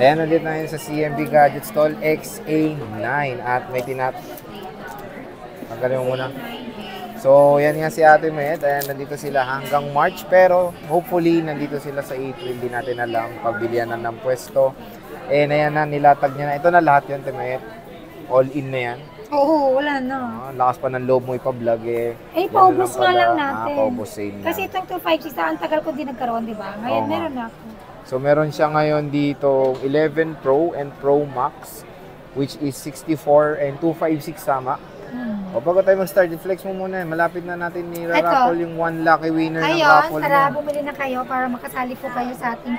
Ayan, nandito na yun sa CMB Gadget Stall XA9 at may Magaling muna. So, yan nga si Ate Met. Ayan, nandito sila hanggang March. Pero, hopefully, nandito sila sa April. Hindi natin alam. Pagbilian na ng pwesto. Eh, ayan na, nilatag niya na. Ito na lahat yun, Ate Met. All in na yan. Oo, wala na. Lakas pa ng loob mo ipa-vlog eh. Eh, paubos nga lang natin. Paubos sale na. Kasi itong 256, ang tagal ko din nagkaroon, di ba? Ngayon, meron na ako. So, meron siya ngayon dito 11 Pro and Pro Max, which is 64 and 256 sama. O bago tayo mag-start, i-flex mo muna. Malapit na natin ni-raffle yung one lucky winner ng raffle. Ayun, tara, bumili na kayo para makasali po kayo sa ating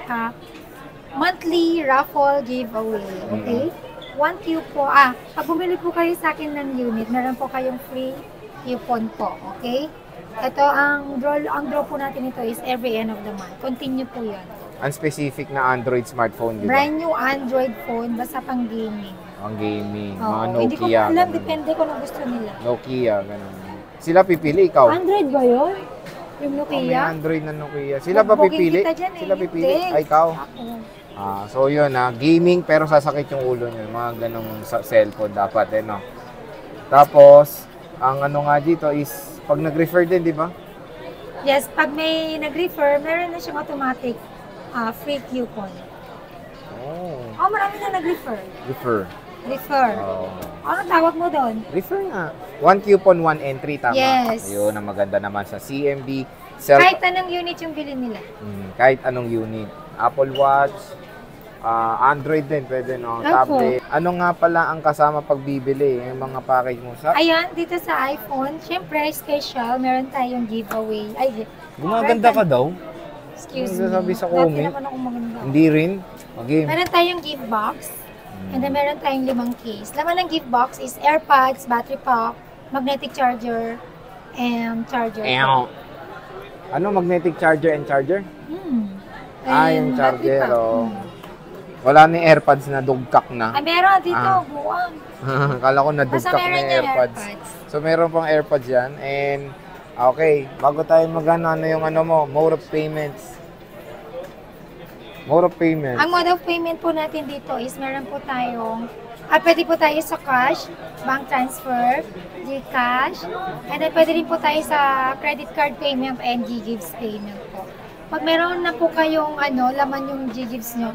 monthly raffle giveaway. Okay? 1 cube po. Pag bumili po kayo sa akin ng unit, meron po kayong free coupon po. Okay? Ito, ang draw po natin ito is every end of the month. Continue po yan. Unspecific na Android smartphone, di ba? Brand new Android phone, basta pang gaming. Ang gaming, mga Nokia. Hindi ko alam, depende kung ano gusto nila. Nokia, ganun. Sila pipili, ikaw? Android ba yun? Yung Nokia? May Android na Nokia. Sila ba pipili? Sila pipili? Ay, ikaw? So yun, gaming pero sasakit yung ulo nyo. Mga ganong cellphone dapat, no? Tapos, ang ano nga dito is, pag nag-refer din, di ba? Yes, pag may nag-refer, meron na siyang automatic free coupon. Marami na nag-refer. Refer. Anong tawag mo doon? Refer nga. 1 coupon, 1 entry, tama? Yes. Ayun, ang maganda naman sa CMB. Kahit anong unit yung bilhin nila. Kahit anong unit. Apple Watch, Android din, pwede no? Tablet. Ano nga pala ang kasama pag bibili? Yung mga package mo sa... Ayan, dito sa iPhone, syempre special, meron tayong giveaway. Gumaganda ka daw? Excuse me. Sabi sa comment. Dati naman ako maganda. Hindi rin? Okay. Meron tayong gift box. And then meron tayong 5 case. Laman ng gift box is AirPods, battery pack, magnetic charger, and charger. Ano? Magnetic charger and charger? Yung charger. Wala na yung AirPods na dugkak na. Meron dito, buwang. Kala ko na dugkak na yung AirPods. So meron pang AirPods yan. And okay, bago tayo ano yung mo, mode of payments. Mode of payment. Ang mode of payment po natin dito is meron po tayong, pwede po tayo sa cash, bank transfer, GCash, and then pwede rin po tayo sa credit card payment and GGives payment po. Pag meron na po kayong laman yung GGives nyo,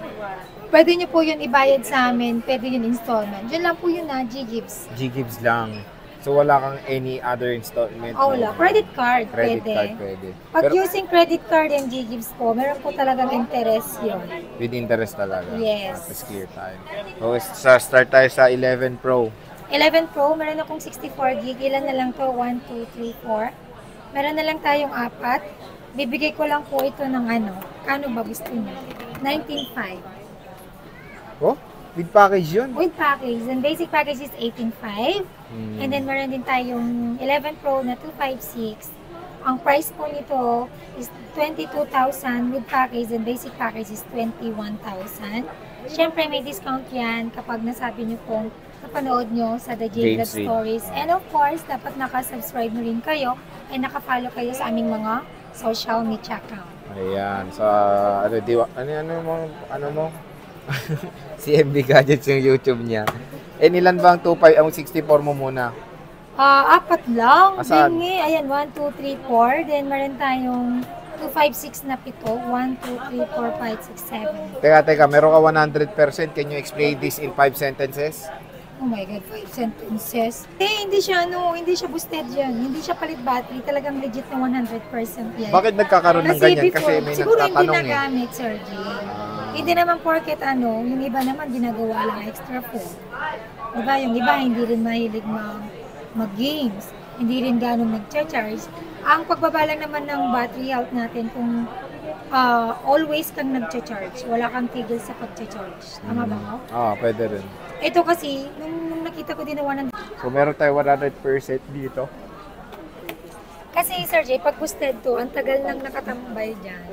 pwede nyo po yun ibayad sa amin, pwede yun installment. Yun lang po yun GGives. GGives lang. So wala kang any other installment? Wala. Credit card, credit card pwede. Pag using credit card and GGives po, meron po talagang interest yun. With interest talaga? Yes. That's clear tayo. So start tayo sa 11 Pro. 11 Pro, meron akong 64 gig. Ilan na lang to? 1, 2, 3, 4. Meron na lang tayong 4. Bibigay ko lang po ito ng Kano ba gusto niyo? 19.5. With package yun? With package. And basic package is 18.5. And then meron din tayong 11 Pro na 256. Ang price po nito is 22,000 with package and basic package is 21,000. Siyempre may discount yan kapag nasabi nyo pong napanood nyo sa The Jade Vlog Stories. And of course, dapat nakasubscribe mo rin kayo and nakafollow kayo sa aming mga social media account. Ayan. So, ano mo? CMB Gadgets yung YouTube niya. Ilan ba ang 64 mo muna? 4 lang. Asan? Ayan, 1, 2, 3, 4. Then, meron tayong 256 na 7. 1, 2, 3, 4, 5, 6, 7. Teka. Meron ka 100%. Can you explain this in 5 sentences? Oh my God, 5 sentences. Hindi siya boosted yan. Hindi siya palit battery. Talagang legit na 100% yan. Bakit nagkakaroon ng ganyan? Kasi may siguro nagtatanong hindi nagamit, Sir G. Hindi naman porket yung iba naman ginagawa lang extra phone. Diba? Yung iba hindi rin mahilig mag-games. Hindi rin ganun nag-charge. Ang pagbaba lang naman ng battery health natin kung always kang nag-charge. Wala kang tigil sa pag-charge. Tama ba mo? Pwede rin. Ito kasi, nung nakita ko din na 100%. So meron tayo 100% dito. Kasi Sir J, pag boosted to, ang tagal nang nakatambay dyan.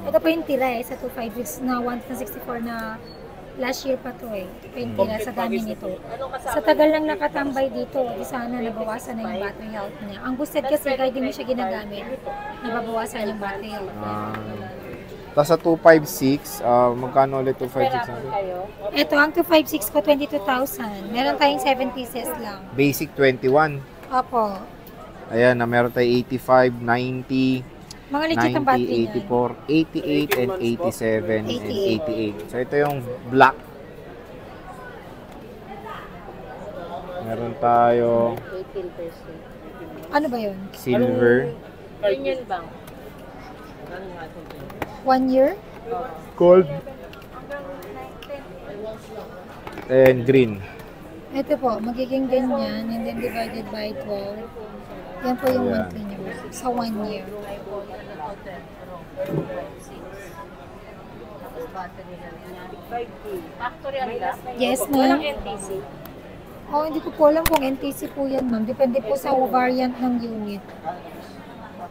Ito pa yung tira sa 25 weeks na 164 na last year pa to Ito pa yung tira sa dami nito. Sa tagal nang nakatambay dito, sana nabawasan na yung battery health niya. Ang boosted kasi, kahit di mo siya ginagamit, nababawasan yung battery health niya. Tapos sa 256, magkano ulit 256 natin? Ito, ang 256 ko, 22,000. Meron tayong 7 pieces lang. Basic 21. Opo. Ayan, na meron tayo 85, 90, Mga legit ang 90, battery niyan. 84, 88, and 87, and 88. So, ito yung black. Meron tayo 18%. Ano ba yun? silver, Union Bank. 1 year? gold, and green. Ito po, magiging ganyan, and then divided by 12. Yan po yung Ayan. monthly nyo sa 1 year. Factory ang last. Yes, Walang ma'am. NTC. Oh, hindi ko po alam kung NTC po yan, ma'am. Depende po sa variant ng unit.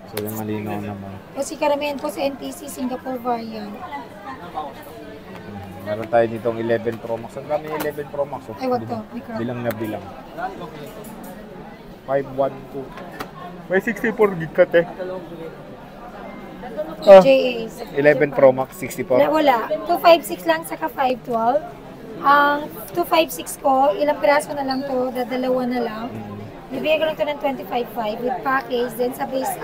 So, yung malinaw naman. Kasi karamihan po sa NTC, Singapore variant. Meron tayo ditong 11 Pro Max. Ang dami yung 11 Pro Max. Oh. Ay, what to? Micro. Bilang na bilang. 512. May 64 gig ka, te. JA. 11 Pro Max, 64. Wala. 256 lang, saka 512. Ang 256 ko, ilang piraso na lang to, dalawa na lang. Bibigay ko lang to ng 25.5 with package. Then sa basic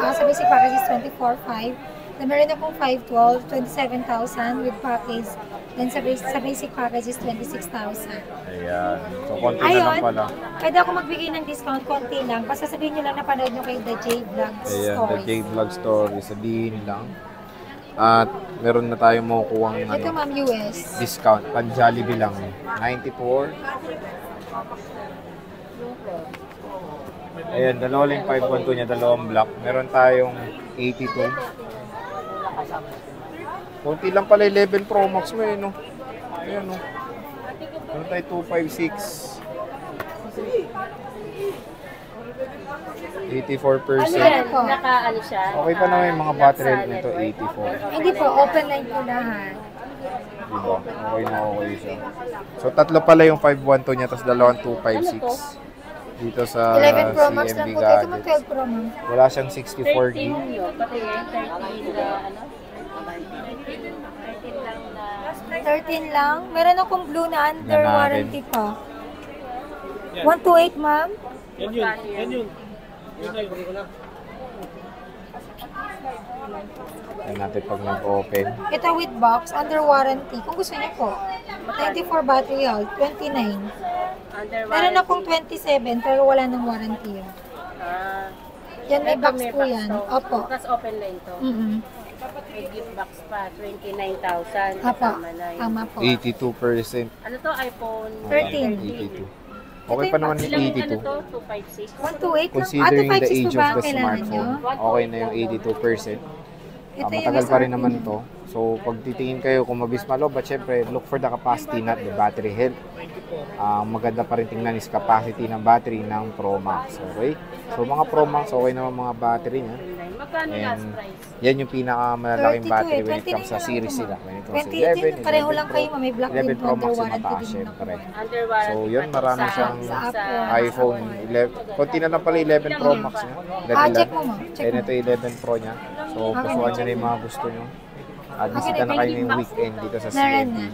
package is 24.5. Then meron akong 512, 27,000 with package. Then sa basic package is 26,000. Ayan. So, konti na Ayun, lang pala. pwede ako magbigay ng discount, konti lang. Basta sabihin nyo lang na panood nyo kay The J Vlog Ayan, the Stories. J Vlog Story. Sabihin lang. At meron na tayong makukuha ng Ito ma'am, US. discount. Pag Jollibee lang. 94. Ayan, dalawa lang 512 niya, dalawang black. Meron tayong 82. Kunti lang pala 11 Pro Max mo eh, no? Ayan, no? Meron tayo 256. 84%. Yan, naka-ano siya. Okay pa naman yung mga battery health nito, 84. Hindi po, open line po lahat. Diba? Okay na okay siya. So, tatlo pala yung 512 niya, tapos dalawang 256. Dito sa 11 Pro Max lang CMB po. Ito mo Gadgets. 12 Pro Max. Wala siyang 64 gig. 13 yun. Pati yan, 13 na ano? 13 lang na. 13 lang. Meron akong blue na under Yan natin. warranty pa. 128 ma'am. Yan natin pag nag-open. Ito with box, under warranty. Kung gusto niyo po. 94 battery health, 29. Under Meron akong 27 pero wala nang warranty yun. Ah, Yan may ito box may po yan. to. Opo. Tapos open line to. May gift box pa, 29,000. Opo. Kasama na yun. Tama po. 82%. Ano to? iPhone 13. 82. Okay pa naman Ilang yung ano 82. to? 256? 128 lang. Considering the 256 age po ba of ang the kailangan nyo? smartphone, okay na yung 82%. Ito yung Matagal pa rin MSRP naman niya. to. So, pag titingin kayo kung mabis malo, but syempre, look for the capacity, not the battery health. Maganda pa rin tingnan is capacity ng battery ng Pro Max. Okay? So, mga Pro Max, okay naman mga battery niya. Magkano last And price? yan yung pinakamalaking 32 battery eh. when it comes sa 29 na series lang sila. po, When it ma'am. comes to 28 yun, 11, pareho 11 lang kayo, may black 11 din Pro po, Max under yung warranty mataas, din syempre. nakuha. Under warranty. So, yun, pa marami sa- siyang sa iPhone 11. Konti na lang pala 11 Pro Max niya. Check mo mo. Check And mo. ito 11 Pro niya. So, pusuan nyo na yung mga gusto nyo. At bisita na kayo ngayong weekend dito sa Meron CMB. na.